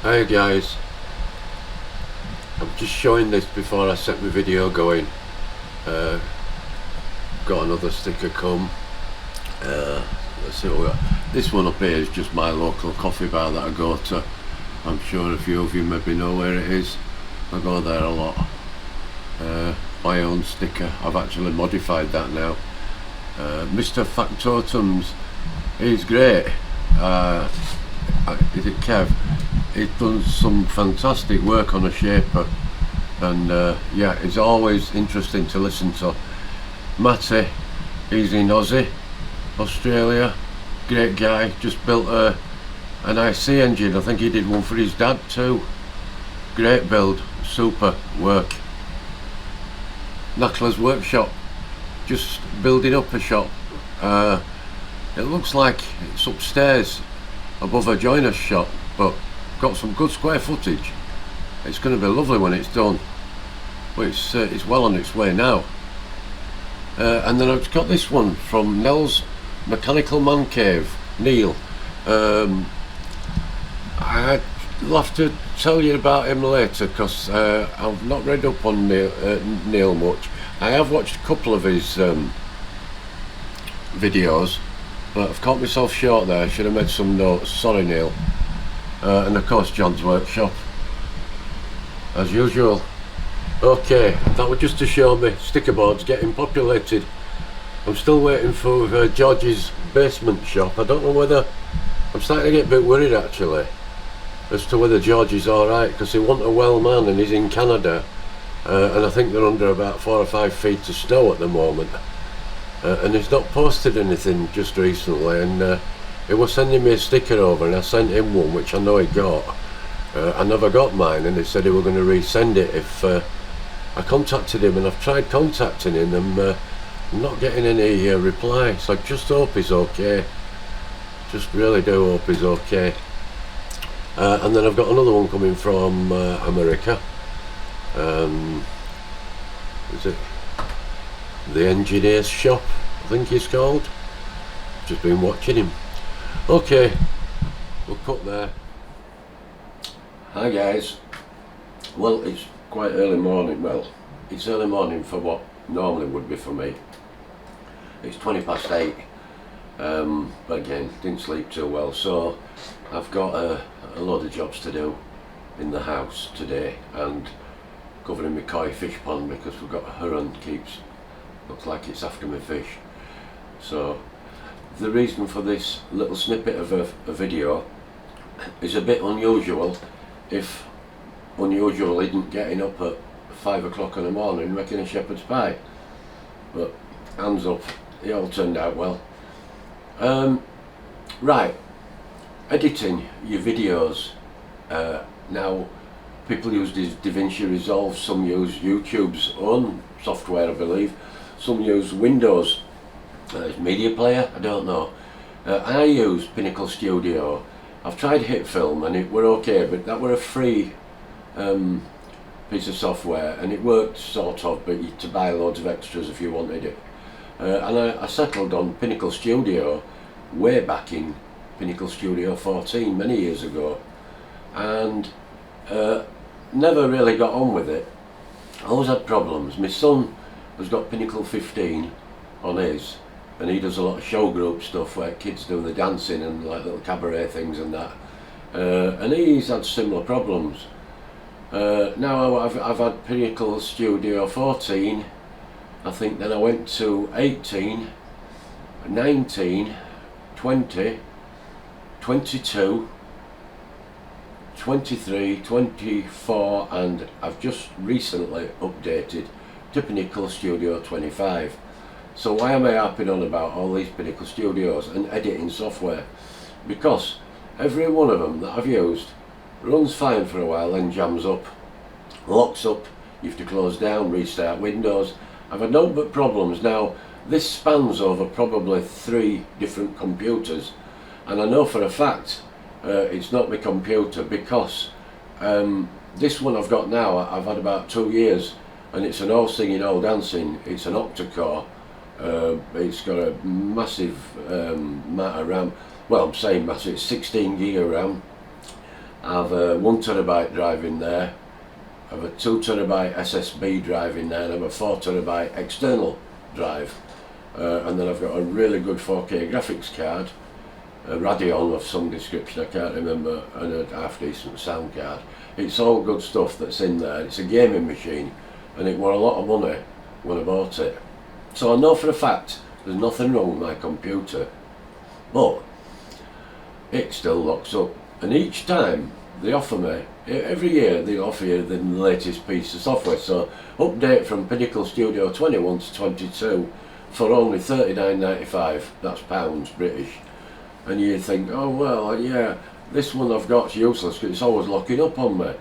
Hi guys, I'm just showing this before I set my video going. Uh, got another sticker come. Let's see what we got. This one up here is just my local coffee bar that I go to. I'm sure a few of you maybe know where it is. I go there a lot. My own sticker. I've actually modified that now. Mr. Factotum's, he's great. Is it Kev? He's done some fantastic work on a shaper, and yeah, it's always interesting to listen to. Matty, he's in Aussie, Australia, great guy, just built an IC engine. I think he did one for his dad too. Great build, super work. Knackler's Workshop, just building up a shop. It looks like it's upstairs above a joiner's shop, but got some good square footage. It's going to be lovely when it's done, but it's well on its way now. And then I've got this one from Nell's Mechanical Man Cave, Neil. I'll have to tell you about him later, because I've not read up on Neil much. I have watched a couple of his videos, but I've caught myself short there. I should have made some notes, sorry Neil. And of course John's Workshop, as usual. Okay, that was just to show me sticker boards getting populated. I'm still waiting for George's basement shop. I don't know whether, I'm starting to get a bit worried actually as to whether George is alright, because he wasn't a well man and he's in Canada, and I think they're under about 4 or 5 feet of snow at the moment, and he's not posted anything just recently, and he was sending me a sticker over, and I sent him one which I know he got. I never got mine, and he said he were going to resend it if I contacted him, and I've tried contacting him and I'm not getting any reply, so I just hope he's okay. Just really do hope he's okay. And then I've got another one coming from America. Is it The Engineer's Shop, I think he's called. Just been watching him. Okay, we'll cut there. Hi guys. Well, it's quite early morning. Well, it's early morning for what normally would be for me. It's 20 past 8. But again, didn't sleep too well, so I've got a load of jobs to do in the house today, and covering my koi fish pond because we've got a heron keeps, looks like it's after my fish. So the reason for this little snippet of a video is a bit unusual, if unusual isn't getting up at 5 o'clock in the morning making a shepherd's pie, but hands up, it all turned out well. Right, editing your videos. Now people use DaVinci Resolve, some use YouTube's own software I believe, some use Windows Media Player, I don't know. I use Pinnacle Studio. I've tried HitFilm and it were okay, but that were a free piece of software and it worked sort of, but you had to buy loads of extras if you wanted it. And I settled on Pinnacle Studio way back in Pinnacle Studio 14 many years ago, and never really got on with it. I always had problems. My son has got Pinnacle 15 on his, and he does a lot of show group stuff where kids do the dancing and like little cabaret things and that, and he's had similar problems. Now I've had Pinnacle Studio 14, I think, then I went to 18, 19, 20, 22, 23, 24, and I've just recently updated to Pinnacle Studio 25. So why am I harping on about all these Pinnacle Studios and editing software? Because every one of them that I've used runs fine for a while, then jams up, locks up, you have to close down, restart Windows. I've had no but problems. Now this spans over probably 3 different computers, and I know for a fact it's not my computer, because this one I've got now I've had about 2 years, and it's an all singing all dancing. It's an octa-core. It's got a massive amount of RAM. Well, I'm saying massive, it's 16 gig of RAM, I have a 1TB drive in there, I have a 2TB SSB drive in there, and I have a 4TB external drive. And then I've got a really good 4K graphics card, a Radeon of some description, I can't remember, and a half decent sound card. It's all good stuff that's in there. It's a gaming machine, and it was a lot of money when I bought it. So I know for a fact there's nothing wrong with my computer, but it still locks up. And each time they offer me, every year they offer you the latest piece of software. So update from Pinnacle Studio 21 to 22 for only £39.95, that's pounds British. And you think, oh well, yeah, this one I've got's useless because it's always locking up on me.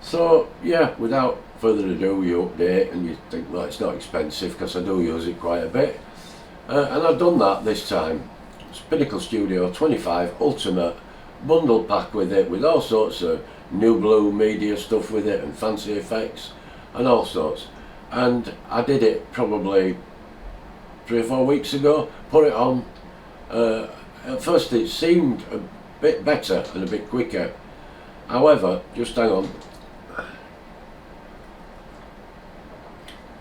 So yeah, without further ado, you update and you think, well, it's not expensive because I do use it quite a bit. And I've done that this time. It's Pinnacle Studio 25 Ultimate bundle pack with it, with all sorts of New Blue media stuff with it and fancy effects and all sorts. And I did it probably 3 or 4 weeks ago, put it on. At first it seemed a bit better and a bit quicker. However, just hang on.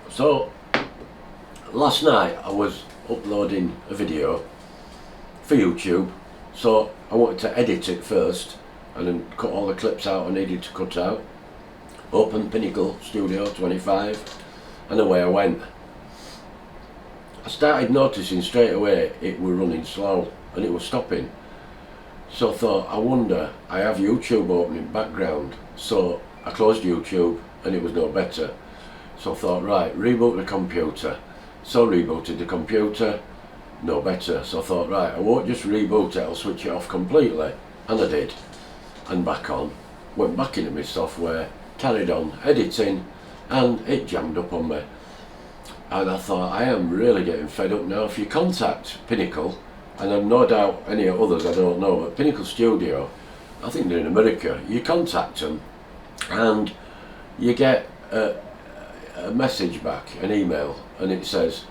So, last night I was uploading a video for YouTube, so I wanted to edit it first and then cut all the clips out I needed to cut out. Open Pinnacle Studio 25 and away I went. I started noticing straight away it was running slow and it was stopping. So I thought, I wonder, I have YouTube open in background. So I closed YouTube and it was no better. So I thought, right, reboot the computer. So rebooted the computer, no better. So I thought, right, I won't just reboot it, I'll switch it off completely. And I did. And back on. Went back into my software, carried on editing, and it jammed up on me. And I thought, I am really getting fed up now. If you contact Pinnacle, and I've no doubt any others I don't know, but Pinnacle Studio, I think they're in America, you contact them and you get a message back, an email, and it says,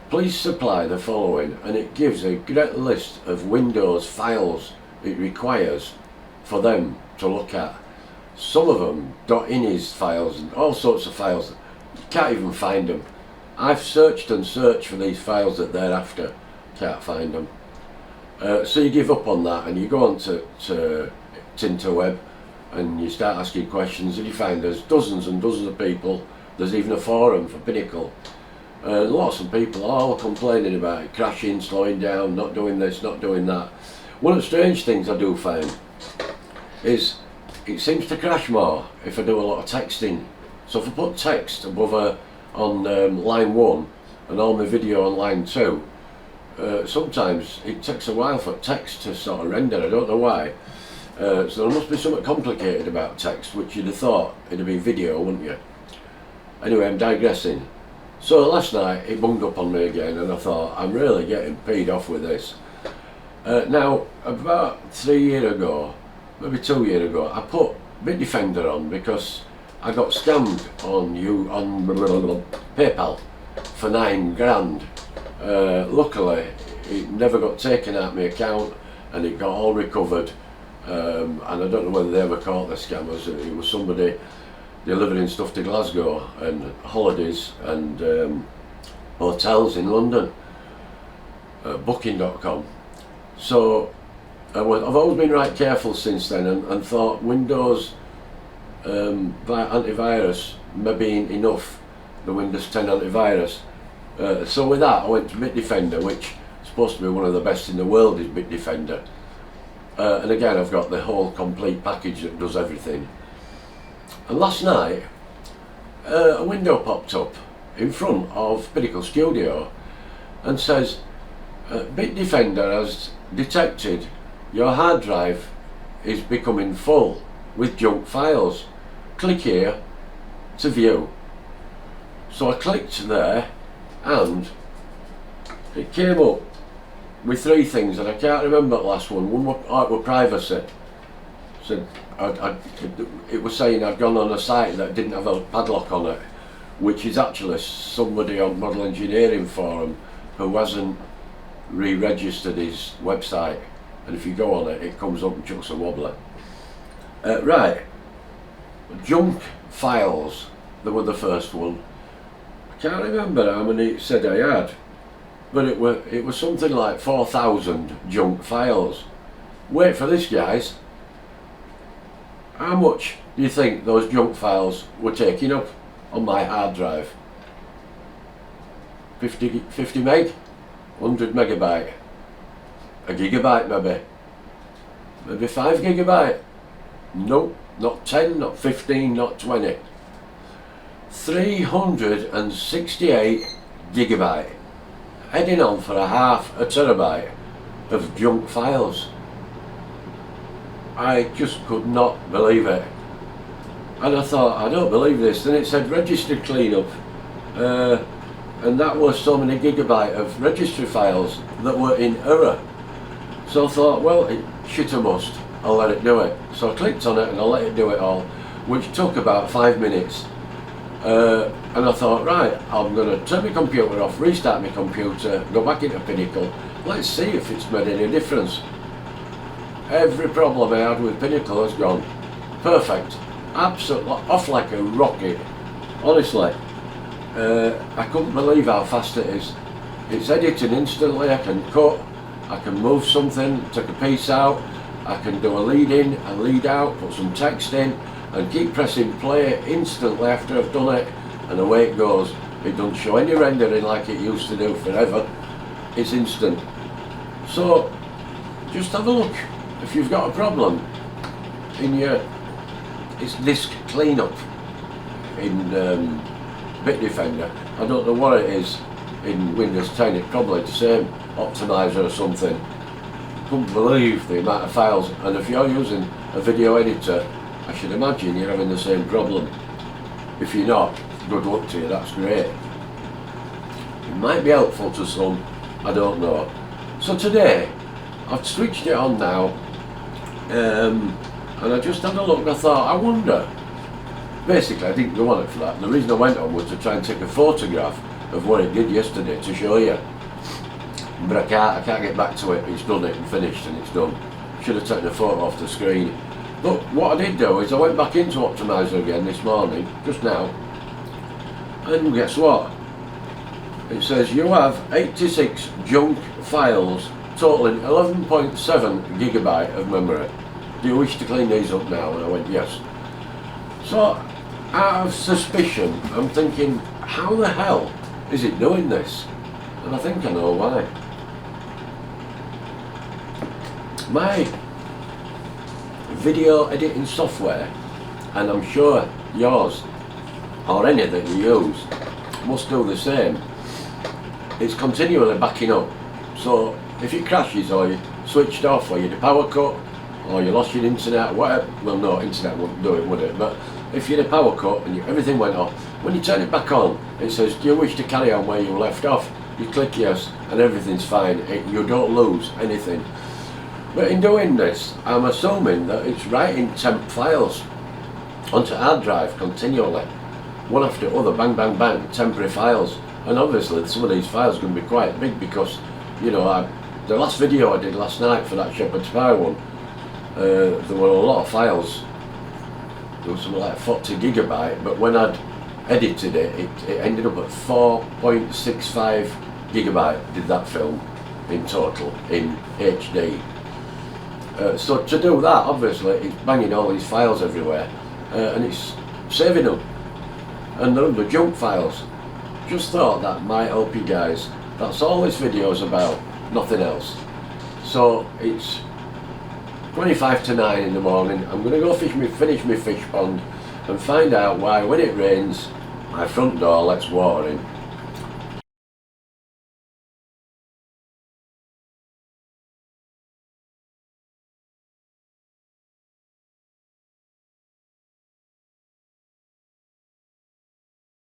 please supply the following, and it gives a great list of Windows files it requires for them to look at. Some of them, .inis files and all sorts of files, you can't even find them. I've searched and searched for these files that they're after, can't find them. So you give up on that and you go on to Tinterweb and you start asking questions, and you find there's dozens and dozens of people. There's even a forum for Pinnacle. Lots of people all complaining about it, crashing, slowing down, not doing this, not doing that. One of the strange things I do find is it seems to crash more if I do a lot of texting. So if I put text above on line 1 and all my video on line 2, sometimes it takes a while for text to sort of render, I don't know why. So there must be something complicated about text, which you'd have thought it'd be video, wouldn't you? Anyway, I'm digressing. So last night it bunged up on me again and I thought, I'm really getting peed off with this. Now, about 3 years ago, maybe 2 years ago, I put Bitdefender on because I got scammed on PayPal for £9 grand. Luckily, it never got taken out of my account and it got all recovered. And I don't know whether they ever caught the scammers. It was somebody delivering stuff to Glasgow and holidays and hotels in London. Booking.com. So I've always been right careful since then and thought Windows antivirus maybe ain't enough, the Windows 10 antivirus. So with that I went to Bitdefender, which is supposed to be one of the best in the world, is Bitdefender. And again I've got the whole complete package that does everything. And last night a window popped up in front of Pinnacle Studio and says, Bitdefender has detected your hard drive is becoming full with junk files. Click here to view. So I clicked there and it came up with 3 things, and I can't remember the last one. One was privacy. So it was saying I'd gone on a site that didn't have a padlock on it, which is actually somebody on Model Engineering Forum who hasn't re-registered his website, and if you go on it, it comes up and chucks a wobbler. Right, junk files, they were the first one. I can't remember how many it said I had, but it was something like 4,000 junk files. Wait for this, guys. How much do you think those junk files were taking up on my hard drive? 50 meg? 100 megabyte? A gigabyte maybe? Maybe 5 gigabyte? Nope, not 10, not 15, not 20. 368 gigabyte. Heading on for a half a terabyte of junk files. I just could not believe it. And I thought, I don't believe this. Then it said register cleanup. And that was so many gigabyte of registry files that were in error. So I thought, well, it shit or must. I'll let it do it. So I clicked on it and I let it do it all, which took about 5 minutes. And I thought, right, I'm going to turn my computer off, restart my computer, go back into Pinnacle. Let's see if it's made any difference. Every problem I had with Pinnacle has gone. Perfect. Absolutely off like a rocket. Honestly. I couldn't believe how fast it is. It's editing instantly. I can cut, I can move something, take a piece out, I can do a lead in, a lead out, put some text in, and keep pressing play instantly after I've done it, and away it goes. It doesn't show any rendering like it used to do forever. It's instant. So just have a look. If you've got a problem in your disk cleanup in Bitdefender, I don't know what it is in Windows 10, it's probably the same optimizer or something. Couldn't believe the amount of files, and if you're using a video editor, I should imagine you're having the same problem. If you're not, good luck to you, that's great. It might be helpful to some, I don't know. So today, I've switched it on now, and I just had a look and I thought, I wonder. Basically, I didn't go on it for that. The reason I went on was to try and take a photograph of what it did yesterday to show you. But I can't get back to it. It's done it and finished and it's done. Should have taken a photo off the screen. But what I did do is I went back into Optimizer again this morning, just now. And guess what? It says you have 86 junk files totaling 11.7 gigabyte of memory. Do you wish to clean these up now? And I went, yes. So, out of suspicion, I'm thinking, how the hell is it doing this? And I think I know why. My video editing software, and I'm sure yours, or any that you use, must do the same. It's continually backing up. So, if it crashes or you switched off or you had a power cut or you lost your internet, whatever, well no, internet wouldn't do it, would it? But if you had a power cut and everything went off, when you turn it back on, it says, do you wish to carry on where you left off? You click yes and everything's fine, you don't lose anything. But in doing this, I'm assuming that it's writing temp files onto hard drive continually, one after the other, bang, bang, bang, temporary files. And obviously some of these files are going to be quite big because, you know, the last video I did last night for that Shepherd's Pie one, there were a lot of files. There was something like 40 gigabyte, but when I'd edited it, it ended up at 4.65 gigabyte did that film in total, in HD. So to do that, obviously, it's banging all these files everywhere, and it's saving them. And they're under junk files. Just thought that might help you guys. That's all this video is about, nothing else. So it's 25 to 9 in the morning. I'm going to go finish my fish pond and find out why when it rains my front door lets water in.